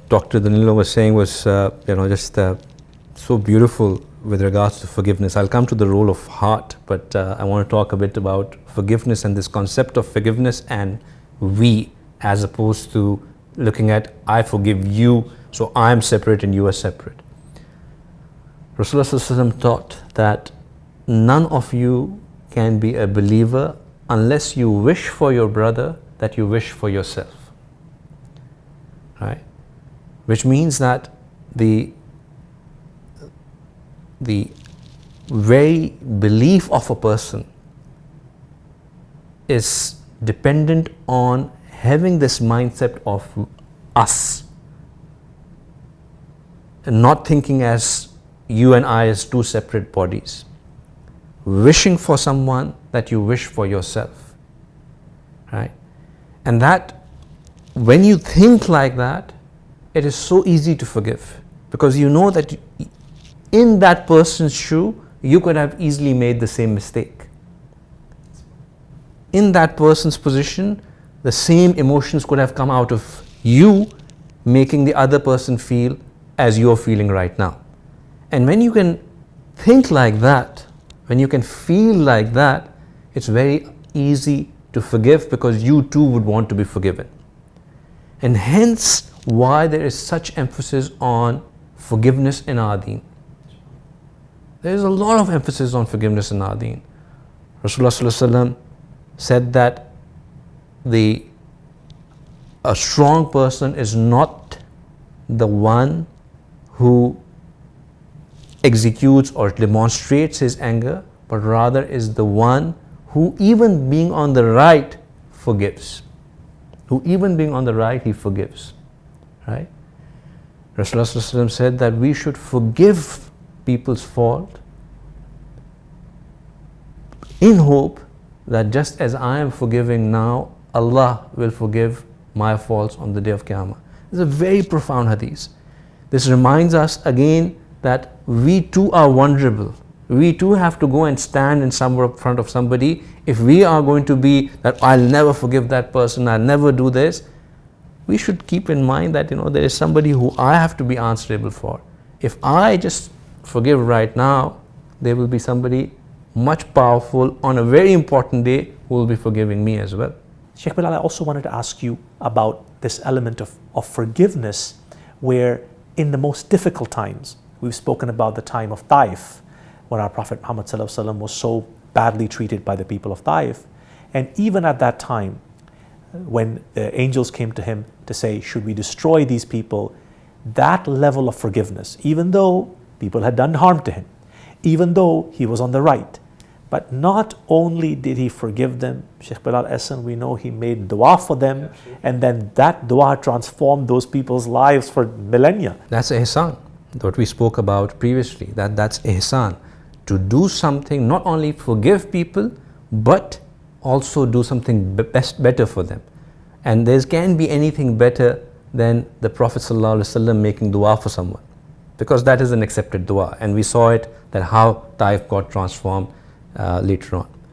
Dr. Danilo was saying was, just so beautiful with regards to forgiveness. I'll come to the role of heart, but I want to talk a bit about forgiveness and this concept of forgiveness and we, as opposed to looking at I forgive you, so I'm separate and you are separate. Rasulullah taught that none of you can be a believer unless you wish for your brother that you wish for yourself, right? Which means that the very belief of a person is dependent on having this mindset of us and not thinking as you and I as two separate bodies, wishing for someone that you wish for yourself, right? And that when you think like that, it is so easy to forgive, because you know that in that person's shoe you could have easily made the same mistake. In that person's position, the same emotions could have come out of you, making the other person feel as you're feeling right now. And when you can think like that, when you can feel like that, it's very easy to forgive, because you too would want to be forgiven. And hence why there is such emphasis on forgiveness in our deen. There is a lot of emphasis on forgiveness in our deen. Rasulullah said that a strong person is not the one who executes or demonstrates his anger, but rather is the one who, even being on the right, forgives. Who, even being on the right, he forgives, right? Rasulullah said that we should forgive people's fault in hope that just as I am forgiving now, Allah will forgive my faults on the day of Qiyamah. This is a very profound hadith. This reminds us again that we too are vulnerable. We too have to go and stand in front of somebody. If we are going to be that I'll never forgive that person, I'll never do this, we should keep in mind that there is somebody who I have to be answerable for. If I just forgive right now, there will be somebody much powerful on a very important day who will be forgiving me as well. Shaykh Bilal, I also wanted to ask you about this element of forgiveness, where in the most difficult times, we've spoken about the time of Taif, when our Prophet Muhammad ﷺ was so badly treated by the people of Taif. And even at that time, when the angels came to him to say, should we destroy these people, that level of forgiveness, even though people had done harm to him, even though he was on the right, but not only did he forgive them, Shaykh Bilal Ahsan, we know he made dua for them, and then that dua transformed those people's lives for millennia. That's ihsan, what we spoke about previously, that's ihsan. To do something, not only forgive people, but also do something better for them. And there can be anything better than the Prophet ﷺ making dua for someone, because that is an accepted dua, and we saw it, that how Taif got transformed later on.